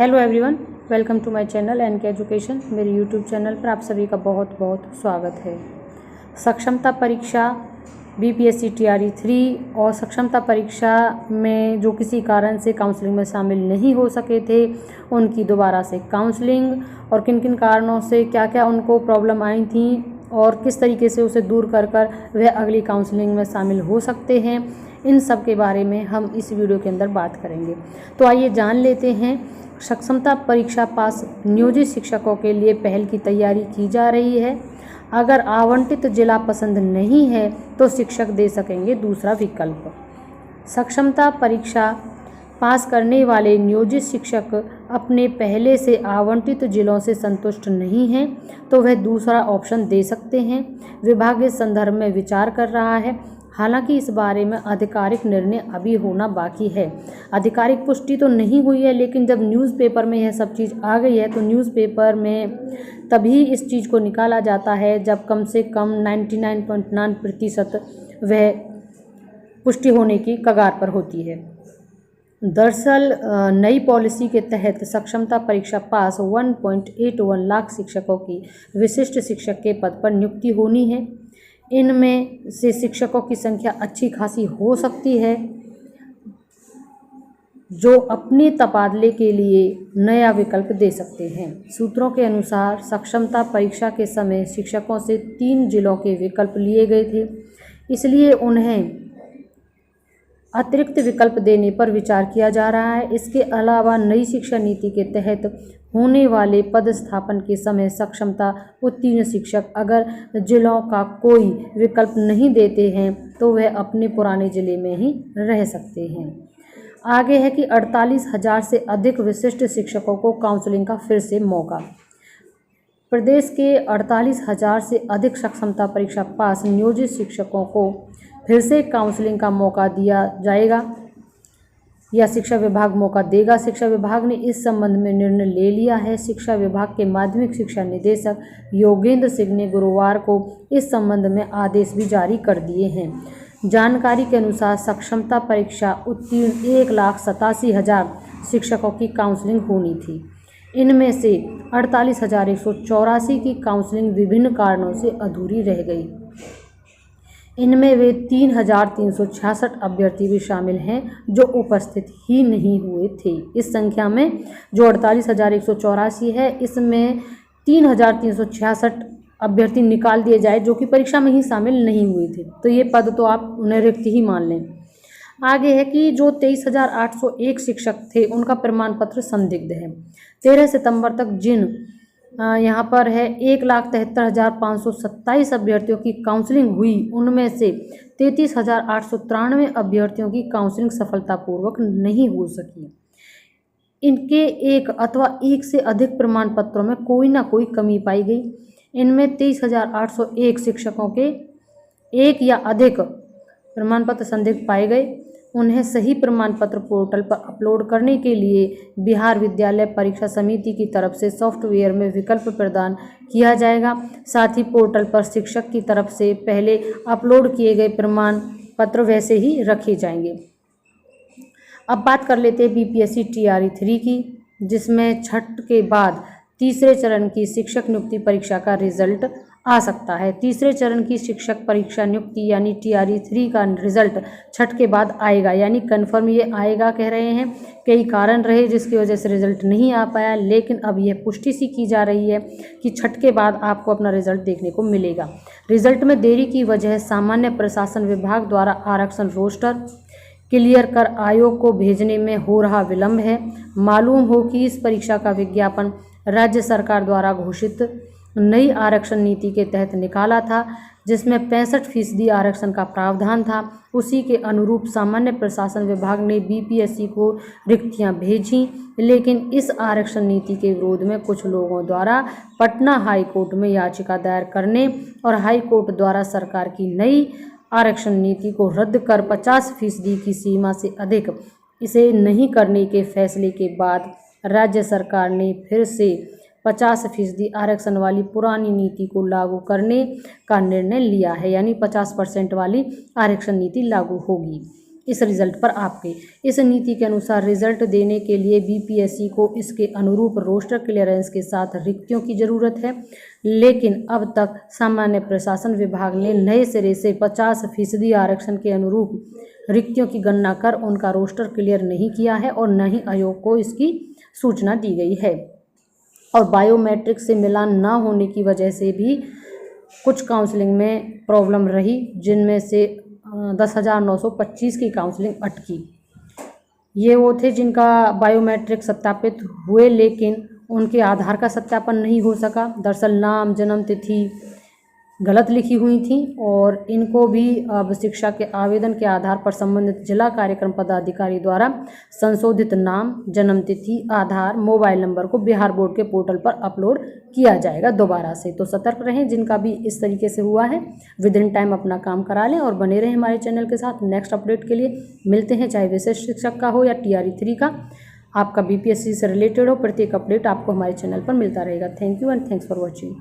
Hello everyone, welcome to my channel NK education. मेरे YouTube channel पर आप सभी का बहुत बहुत स्वागत है। सक्षमता परीक्षा बीपीएससी टीआरई 3 और सक्षमता परीक्षा में जो किसी कारण से काउंसलिंग में शामिल नहीं हो सके थे, उनकी दोबारा से काउंसलिंग और किन किन कारणों से क्या क्या उनको प्रॉब्लम आई थी और किस तरीके से उसे दूर कर वह अगली काउंसलिंग में शामिल हो सकते हैं, इन सब के बारे में हम इस वीडियो के अंदर बात करेंगे। तो आइए जान लेते हैं। सक्षमता परीक्षा पास नियोजित शिक्षकों के लिए पहल की तैयारी की जा रही है। अगर आवंटित जिला पसंद नहीं है तो शिक्षक दे सकेंगे दूसरा विकल्प। सक्षमता परीक्षा पास करने वाले नियोजित शिक्षक अपने पहले से आवंटित जिलों से संतुष्ट नहीं हैं तो वह दूसरा ऑप्शन दे सकते हैं। विभाग इस संदर्भ में विचार कर रहा है। हालांकि इस बारे में आधिकारिक निर्णय अभी होना बाकी है। आधिकारिक पुष्टि तो नहीं हुई है, लेकिन जब न्यूज़पेपर में यह सब चीज़ आ गई है तो न्यूज़पेपर में तभी इस चीज़ को निकाला जाता है जब कम से कम 99.9% वह पुष्टि होने की कगार पर होती है। दरअसल नई पॉलिसी के तहत सक्षमता परीक्षा पास 1.81 लाख शिक्षकों की विशिष्ट शिक्षक के पद पर नियुक्ति होनी है। इनमें से शिक्षकों की संख्या अच्छी खासी हो सकती है जो अपने तबादले के लिए नया विकल्प दे सकते हैं। सूत्रों के अनुसार सक्षमता परीक्षा के समय शिक्षकों से 3 जिलों के विकल्प लिए गए थे, इसलिए उन्हें अतिरिक्त विकल्प देने पर विचार किया जा रहा है। इसके अलावा नई शिक्षा नीति के तहत होने वाले पदस्थापन के समय सक्षमता उत्तीर्ण शिक्षक अगर जिलों का कोई विकल्प नहीं देते हैं तो वह अपने पुराने जिले में ही रह सकते हैं। आगे है कि 48,000 से अधिक विशिष्ट शिक्षकों को काउंसलिंग का फिर से मौका। प्रदेश के 48,000 से अधिक सक्षमता परीक्षा पास नियोजित शिक्षकों को फिर से काउंसलिंग का मौका दिया जाएगा या शिक्षा विभाग मौका देगा। शिक्षा विभाग ने इस संबंध में निर्णय ले लिया है। शिक्षा विभाग के माध्यमिक शिक्षा निदेशक योगेंद्र सिंह ने गुरुवार को इस संबंध में आदेश भी जारी कर दिए हैं। जानकारी के अनुसार सक्षमता परीक्षा उत्तीर्ण 1,87,000 शिक्षकों की काउंसलिंग होनी थी। इनमें से 48,184 की काउंसलिंग विभिन्न कारणों से अधूरी रह गई। इनमें वे 3,366 अभ्यर्थी भी शामिल हैं जो उपस्थित ही नहीं हुए थे। इस संख्या में जो 48,184 है, इसमें 3,366 अभ्यर्थी निकाल दिए जाए जो कि परीक्षा में ही शामिल नहीं हुए थे, तो ये पद तो आप उन्हें रिक्त ही मान लें। आगे है कि जो 23,801 शिक्षक थे उनका प्रमाण पत्र संदिग्ध है। 13 सितंबर तक जिन यहाँ पर है 1,73,527 अभ्यर्थियों की काउंसलिंग हुई, उनमें से 33,893 अभ्यर्थियों की काउंसलिंग सफलतापूर्वक नहीं हो सकी। इनके एक अथवा एक से अधिक प्रमाण पत्रों में कोई ना कोई कमी पाई गई। इनमें 23,801 शिक्षकों के एक या अधिक प्रमाण पत्र संदिग्ध पाए गए। उन्हें सही प्रमाण पत्र पोर्टल पर अपलोड करने के लिए बिहार विद्यालय परीक्षा समिति की तरफ से सॉफ्टवेयर में विकल्प प्रदान किया जाएगा। साथ ही पोर्टल पर शिक्षक की तरफ से पहले अपलोड किए गए प्रमाण पत्र वैसे ही रखे जाएंगे। अब बात कर लेते हैं बीपीएससी टीआरई 3 की, जिसमें छठ के बाद तीसरे चरण की शिक्षक नियुक्ति परीक्षा का रिजल्ट आ सकता है। तीसरे चरण की शिक्षक परीक्षा नियुक्ति यानी टीआरई 3 का रिजल्ट छठ के बाद आएगा, यानी कन्फर्म ये आएगा कह रहे हैं। कई कारण रहे जिसकी वजह से रिजल्ट नहीं आ पाया, लेकिन अब यह पुष्टि सी की जा रही है कि छठ के बाद आपको अपना रिजल्ट देखने को मिलेगा। रिजल्ट में देरी की वजह सामान्य प्रशासन विभाग द्वारा आरक्षण रोस्टर क्लियर कर आयोग को भेजने में हो रहा विलंब है। मालूम हो कि इस परीक्षा का विज्ञापन राज्य सरकार द्वारा घोषित नई आरक्षण नीति के तहत निकाला था, जिसमें 65% आरक्षण का प्रावधान था। उसी के अनुरूप सामान्य प्रशासन विभाग ने बीपीएससी को रिक्तियां भेजी, लेकिन इस आरक्षण नीति के विरोध में कुछ लोगों द्वारा पटना हाई कोर्ट में याचिका दायर करने और हाई कोर्ट द्वारा सरकार की नई आरक्षण नीति को रद्द कर 50% की सीमा से अधिक इसे नहीं करने के फैसले के बाद राज्य सरकार ने फिर से 50% आरक्षण वाली पुरानी नीति को लागू करने का निर्णय लिया है, यानी 50% वाली आरक्षण नीति लागू होगी। इस रिजल्ट पर आपके। इस नीति के अनुसार रिजल्ट देने के लिए बीपीएससी को इसके अनुरूप रोस्टर क्लियरेंस के साथ रिक्तियों की जरूरत है, लेकिन अब तक सामान्य प्रशासन विभाग ने नए सिरे से 50% आरक्षण के अनुरूप रिक्तियों की गणना कर उनका रोस्टर क्लियर नहीं किया है और न ही आयोग को इसकी सूचना दी गई है। और बायोमेट्रिक से मिलान न होने की वजह से भी कुछ काउंसलिंग में प्रॉब्लम रही, जिनमें से 10,925 की काउंसलिंग अटकी। ये वो थे जिनका बायोमेट्रिक सत्यापित हुए, लेकिन उनके आधार का सत्यापन नहीं हो सका। दरअसल नाम, जन्म तिथि गलत लिखी हुई थी और इनको भी अब शिक्षा के आवेदन के आधार पर संबंधित जिला कार्यक्रम पदाधिकारी द्वारा संशोधित नाम, जन्म तिथि, आधार, मोबाइल नंबर को बिहार बोर्ड के पोर्टल पर अपलोड किया जाएगा दोबारा से। तो सतर्क रहें, जिनका भी इस तरीके से हुआ है विद इन टाइम अपना काम करा लें और बने रहें हमारे चैनल के साथ। नेक्स्ट अपडेट के लिए मिलते हैं, चाहे विशेष शिक्षक का हो या TRE 3 का, आपका BPSC से रिलेटेड हो, प्रत्येक अपडेट आपको हमारे चैनल पर मिलता रहेगा। Thank you and thanks for watching.